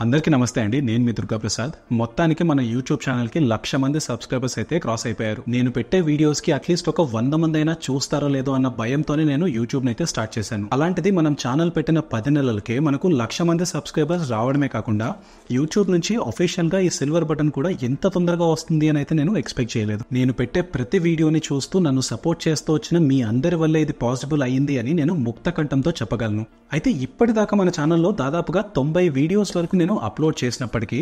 అందరికీ నమస్తే అండి. నేను మీ దుర్గా ప్రసాద్. మొత్తానికి మన యూట్యూబ్ ఛానల్కి 1,00,000 మంది సబ్స్క్రైబర్స్ అయితే క్రాస్ అయిపోయారు. నేను పెట్టే వీడియోస్కి అట్లీస్ట్ ఒక 100 మంది అయినా చూస్తారో లేదో అన్న భయంతోనే నేను యూట్యూబ్ అయితే స్టార్ట్ చేశాను. అలాంటిది మనం ఛానల్ పెట్టిన 10 నెలలకే మనకు 1,00,000 మంది సబ్స్క్రైబర్స్ రావడమే కాకుండా యూట్యూబ్ నుంచి అఫీషియల్ గా ఈ సిల్వర్ బటన్ కూడా ఎంత తొందరగా వస్తుంది అని అయితే నేను ఎక్స్పెక్ట్ చేయలేదు. నేను పెట్టే ప్రతి వీడియోని చూస్తూ నన్ను సపోర్ట్ చేస్తూ వచ్చిన మీ అందరి వల్ల ఇది పాసిబుల్ అయ్యింది అని నేను ముక్త కంఠంతో చెప్పగలను. అయితే ఇప్పటిదాకా మన ఛానల్లో దాదాపుగా 90 వీడియోస్ వరకు నేను అప్లోడ్ చేసినప్పటికీ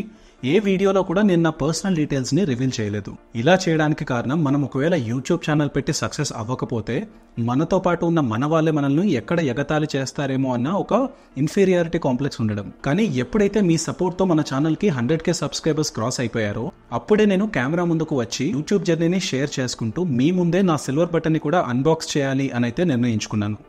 ఏ వీడియోలో కూడా నేను నా పర్సనల్ డీటెయిల్స్ ని రివీల్ చేయలేదు. ఇలా చేయడానికి కారణం, మనం ఒకవేళ యూట్యూబ్ ఛానల్ పెట్టి సక్సెస్ అవ్వకపోతే మనతో పాటు ఉన్న మన వాళ్ళే మనల్ని ఎక్కడ ఎగతాళి చేస్తారేమో అన్న ఒక ఇన్ఫీరియారిటీ కాంప్లెక్స్ ఉండడం. కానీ ఎప్పుడైతే మీ సపోర్ట్ తో మన ఛానల్ కి 100K సబ్స్క్రైబర్స్ క్రాస్ అయిపోయారో అప్పుడే నేను కెమెరా ముందుకు వచ్చి యూట్యూబ్ జర్నీని షేర్ చేసుకుంటూ మీ ముందే నా సిల్వర్ బటన్ ని కూడా అన్బాక్స్ చేయాలి అని అయితే నిర్ణయించుకున్నాను.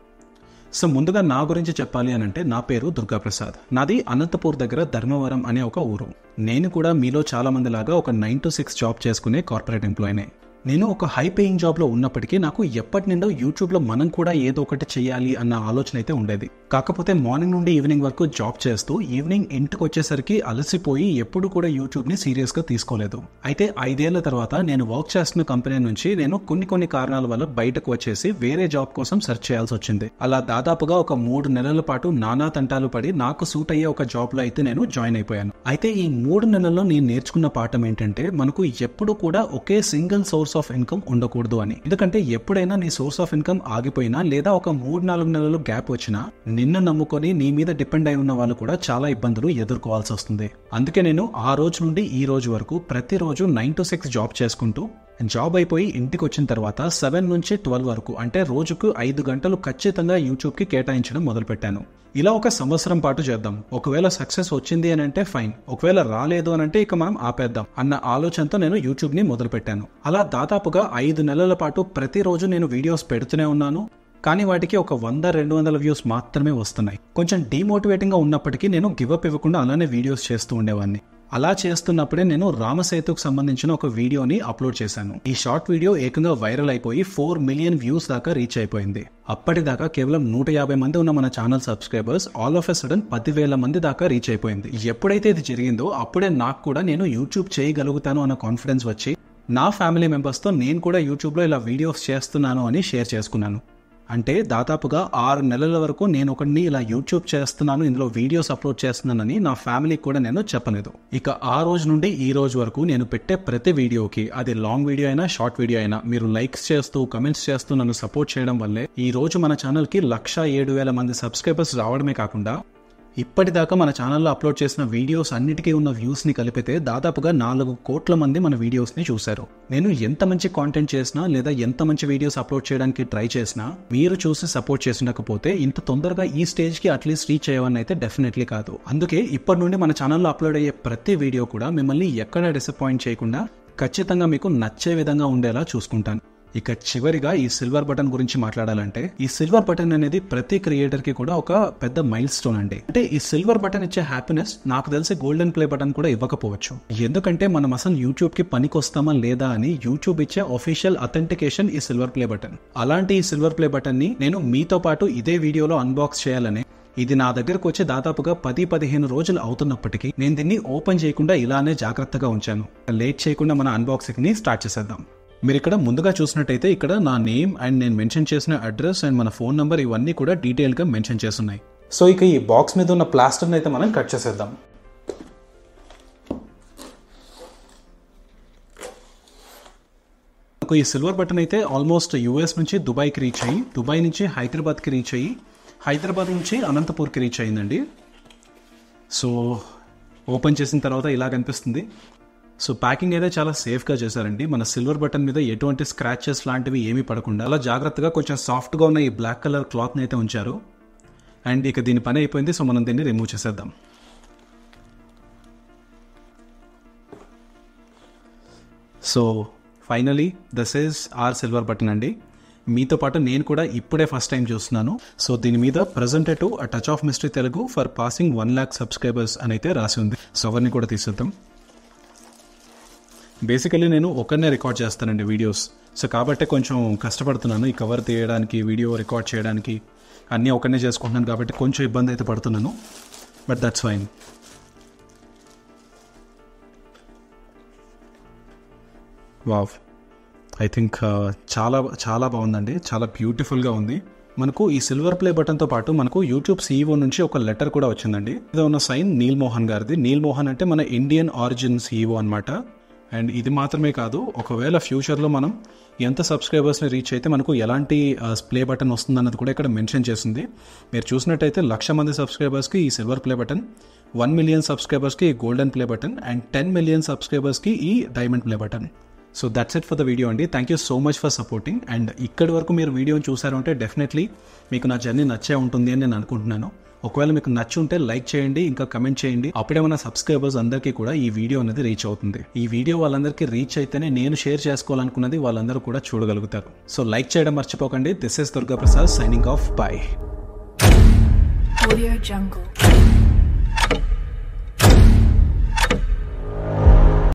సో ముందుగా నా గురించి చెప్పాలి అని అంటే, నా పేరు దుర్గా ప్రసాద్. నాది అనంతపూర్ దగ్గర ధర్మవరం అనే ఒక ఊరు. నేను కూడా మీలో చాలా మంది లాగా ఒక 9 to 6 జాబ్ చేసుకునే కార్పొరేట్ ఎంప్లాయీనే. నేను ఒక హై పేయింగ్ జాబ్లో ఉన్నప్పటికీ నాకు ఎప్పటి నుండో యూట్యూబ్లో మనం కూడా ఏదో ఒకటి చేయాలి అన్న ఆలోచన అయితే ఉండేది. కాకపోతే మార్నింగ్ నుండి ఈవినింగ్ వరకు జాబ్ చేస్తూ ఈవినింగ్ ఇంటికి వచ్చేసరికి అలసిపోయి ఎప్పుడు కూడా యూట్యూబ్ని సీరియస్గా తీసుకోలేదు. అయితే 5 ఏళ్ల తర్వాత నేను వర్క్ చేస్తున్న కంపెనీ నుంచి నేను కొన్ని కారణాల వల్ల బయటకు వచ్చేసి వేరే జాబ్ కోసం సెర్చ్ చేయాల్సి వచ్చింది. అలా దాదాపుగా ఒక 3 నెలల పాటు నానా తంటాలు పడి నాకు సూట్ అయ్యే ఒక జాబ్లో అయితే నేను జాయిన్ అయిపోయాను. అయితే ఈ 3 నెలల్లో నేను నేర్చుకున్న పాఠం ఏంటంటే, మనకు ఎప్పుడు కూడా ఒకే సింగిల్ సోర్స్ ఆఫ్ ఇన్కమ్ ఉండకూడదు అని. ఎందుకంటే ఎప్పుడైనా నీ సోర్స్ ఆఫ్ ఇన్కమ్ ఆగిపోయినా లేదా ఒక 3-4 నెలలు గ్యాప్ వచ్చినా నిన్ను నమ్ముకొని నీ మీద డిపెండ్ అయి ఉన్న వాళ్ళు కూడా చాలా ఇబ్బందులు ఎదుర్కోవాల్సి వస్తుంది. అందుకే నేను ఆ రోజు నుండి ఈ రోజు వరకు ప్రతిరోజు 9 to 6 జాబ్ చేసుకుంటూ, జాబ్ అయిపోయి ఇంటికి వచ్చిన తర్వాత 7 నుంచి 12 వరకు అంటే రోజుకు 5 గంటలు ఖచ్చితంగా యూట్యూబ్ కి కేటాయించడం మొదలుపెట్టాను. ఇలా ఒక సంవత్సరం పాటు చేద్దాం. ఒకవేళ సక్సెస్ వచ్చింది అని అంటే ఫైన్, ఒకవేళ రాలేదు అని అంటే ఇక మనం ఆపేద్దాం అన్న ఆలోచనతో నేను యూట్యూబ్ ని మొదలు పెట్టాను. అలా దాదాపుగా 5 నెలల పాటు ప్రతిరోజు నేను వీడియోస్ పెడుతూనే ఉన్నాను. కానీ వాటికి ఒక 100-200 వ్యూస్ మాత్రమే వస్తున్నాయి. కొంచెం డిమోటివేటింగ్ గా ఉన్నప్పటికీ నేను గివప్ ఇవ్వకుండా అలానే వీడియోస్ చేస్తూ ఉండేవాడిని. అలా చేస్తున్నప్పుడే నేను రామసేతుకు సంబంధించిన ఒక వీడియోని అప్లోడ్ చేశాను. ఈ షార్ట్ వీడియో ఏకంగా వైరల్ అయిపోయి 4 మిలియన్ వ్యూస్ దాకా రీచ్ అయిపోయింది. అప్పటిదాకా కేవలం 150 మంది ఉన్న మన channel subscribers all of a sudden 10,000 మంది దాకా రీచ్ అయిపోయింది. ఎప్పుడైతే ఇది జరిగిందో అప్పుడే నాకు కూడా నేను యూట్యూబ్ చేయగలుగుతాను అన్న కాన్ఫిడెన్స్ వచ్చి నా ఫ్యామిలీ మెంబర్స్తో నేను కూడా యూట్యూబ్లో ఇలా వీడియోస్ చేస్తున్నాను అని షేర్ చేసుకున్నాను. అంటే దాదాపుగా 6 నెలల వరకు నేను ఒకడిని ఇలా యూట్యూబ్ చేస్తున్నాను, ఇందులో వీడియోస్ అప్లోడ్ చేస్తున్నానని నా ఫ్యామిలీకి కూడా నేను చెప్పలేదు. ఇక ఆ రోజు నుండి ఈ రోజు వరకు నేను పెట్టే ప్రతి వీడియోకి, అది లాంగ్ వీడియో అయినా షార్ట్ వీడియో అయినా, మీరు లైక్స్ చేస్తూ కమెంట్స్ చేస్తూ నన్ను సపోర్ట్ చేయడం వల్లే ఈ రోజు మన ఛానల్కి 1,07,000 మంది సబ్స్క్రైబర్స్ రావడమే కాకుండా ఇప్పటిదాకా మన ఛానల్లో అప్లోడ్ చేసిన వీడియోస్ అన్నిటికీ ఉన్న వ్యూస్ ని కలిపితే దాదాపుగా 4 కోట్ల మంది మన వీడియోస్ ని చూశారు. నేను ఎంత మంచి కాంటెంట్ చేసినా లేదా ఎంత మంచి వీడియోస్ అప్లోడ్ చేయడానికి ట్రై చేసినా మీరు చూసి సపోర్ట్ చేసినకపోతే ఇంత తొందరగా ఈ స్టేజ్ కి అట్లీస్ట్ రీచ్ అయ్యేవని అయితే డెఫినెట్లీ కాదు. అందుకే ఇప్పటి నుండి మన ఛానల్లో అప్లోడ్ అయ్యే ప్రతి వీడియో కూడా మిమ్మల్ని ఎక్కడ డిసప్పాయింట్ చేయకుండా ఖచ్చితంగా మీకు నచ్చే విధంగా ఉండేలా చూసుకుంటాను. ఇక చివరిగా ఈ సిల్వర్ బటన్ గురించి మాట్లాడాలంటే, ఈ సిల్వర్ బటన్ అనేది ప్రతి క్రియేటర్ కి కూడా ఒక పెద్ద మైల్ స్టోన్ అండి. అంటే ఈ సిల్వర్ బటన్ ఇచ్చే హ్యాపీనెస్ నాకు తెలిసి గోల్డెన్ ప్లే బటన్ కూడా ఇవ్వకపోవచ్చు. ఎందుకంటే మనం అసలు యూట్యూబ్ కి పనికొస్తామా లేదా అని యూట్యూబ్ ఇచ్చే అఫీషియల్ అథెంటికేషన్ ఈ సిల్వర్ ప్లే బటన్. అలాంటి ఈ సిల్వర్ ప్లే బటన్ ని నేను మీతో పాటు ఇదే వీడియోలో అన్బాక్స్ చేయాలనే, ఇది నా దగ్గరకు వచ్చి దాదాపుగా 10-15 రోజులు అవుతున్నప్పటికీ నేను దీన్ని ఓపెన్ చేయకుండా ఇలానే జాగ్రత్తగా ఉంచాను. లేట్ చేయకుండా మన అన్బాక్సింగ్ ని స్టార్ట్ చేసేద్దాం. మీరు ఇక్కడ ముందుగా చూసినట్టయితే ఇక్కడ నా నేమ్ అండ్ నేను మెన్షన్ చేసిన అడ్రస్ అండ్ మన ఫోన్ నంబర్ ఇవన్నీ కూడా డీటెయిల్గా మెన్షన్ చేస్తున్నాయి. సో ఇక ఈ బాక్స్ మీద ఉన్న ప్లాస్టర్ని అయితే మనం కట్ చేసేద్దాం. నాకు ఈ సిల్వర్ బటన్ అయితే ఆల్మోస్ట్ యూఎస్ నుంచి దుబాయ్కి రీచ్ అయ్యి, దుబాయ్ నుంచి హైదరాబాద్కి రీచ్ అయ్యి, హైదరాబాద్ నుంచి అనంతపూర్కి రీచ్ అయ్యిందండి. సో ఓపెన్ చేసిన తర్వాత ఇలా కనిపిస్తుంది. సో ప్యాకింగ్ అయితే చాలా సేఫ్గా చేశారండి. మన సిల్వర్ బటన్ మీద ఎటువంటి స్క్రాచెస్ లాంటివి ఏమీ పడకుండా అలా జాగ్రత్తగా కొంచెం సాఫ్ట్గా ఉన్న ఈ బ్లాక్ కలర్ క్లాత్ని అయితే ఉంచారు. అండ్ ఇక దీని పని అయిపోయింది. సో మనం దీన్ని రిమూవ్ చేసేద్దాం. So finally this is are silver button అండి. మీతో పాటు నేను కూడా ఇప్పుడే ఫస్ట్ టైం చూస్తున్నాను. సో దీని మీద presentative a touch of mystery Telugu for passing 1 lakh subscribers అని అయితే రాసి ఉంది. సో అవన్నీ కూడా తీసేద్దాం. బేసికలీ నేను ఒకరినే రికార్డ్ చేస్తానండి వీడియోస్. సో కాబట్టి కొంచెం కష్టపడుతున్నాను ఈ కవర్ తీయడానికి, వీడియో రికార్డ్ చేయడానికి. అన్నీ ఒకరినే చేసుకుంటున్నాను కాబట్టి కొంచెం ఇబ్బంది అయితే పడుతున్నాను. But that's fine. Wow, I think చాలా చాలా బాగుందండి, చాలా బ్యూటిఫుల్గా ఉంది. మనకు ఈ సిల్వర్ ప్లే బటన్తో పాటు మనకు యూట్యూబ్ CEO నుంచి ఒక లెటర్ కూడా వచ్చిందండి. ఇది ఉన్న సైన్ నీల్ మోహన్ గారిది. నీల్ మోహన్ అంటే మన ఇండియన్ ఆరిజిన్ CEO అనమాట. అండ్ ఇది మాత్రమే కాదు, ఒకవేళ ఫ్యూచర్లో మనం ఎంత సబ్స్క్రైబర్స్ని రీచ్ అయితే మనకు ఎలాంటి ప్లే బటన్ వస్తుందన్నది కూడా ఇక్కడ మెన్షన్ చేసింది. మీరు చూసినట్టయితే 1,00,000 మంది సబ్స్క్రైబర్స్కి ఈ సిల్వర్ ప్లే బటన్, 1 మిలియన్ సబ్స్క్రైబర్స్కి ఈ golden play button and 10 million సబ్స్క్రైబర్స్కి ఈ diamond play button. So that's it for the video అండి. Thank you so much for supporting. And ఇక్కడి వరకు మీరు వీడియోని చూసారు అంటే డెఫినెట్లీ మీకు నా జర్నీ నచ్చే ఉంటుంది అని నేను అనుకుంటున్నాను. ఒకవేళ మీకు నచ్చి ఉంటే లైక్ చేయండి, ఇంకా కమెంట్ చేయండి. అప్పుడే మన సబ్స్క్రైబర్స్ అందరికీ కూడా ఈ వీడియో అనేది రీచ్ అవుతుంది. ఈ వీడియో వాళ్ళందరికీ రీచ్ అయితేనే నేను షేర్ చేసుకోవాలనుకున్నది వాళ్ళందరూ కూడా చూడగలుగుతారు. సో లైక్ చేయడం మర్చిపోకండి. This is Durga Prasad signing off. By. Audio Jungle.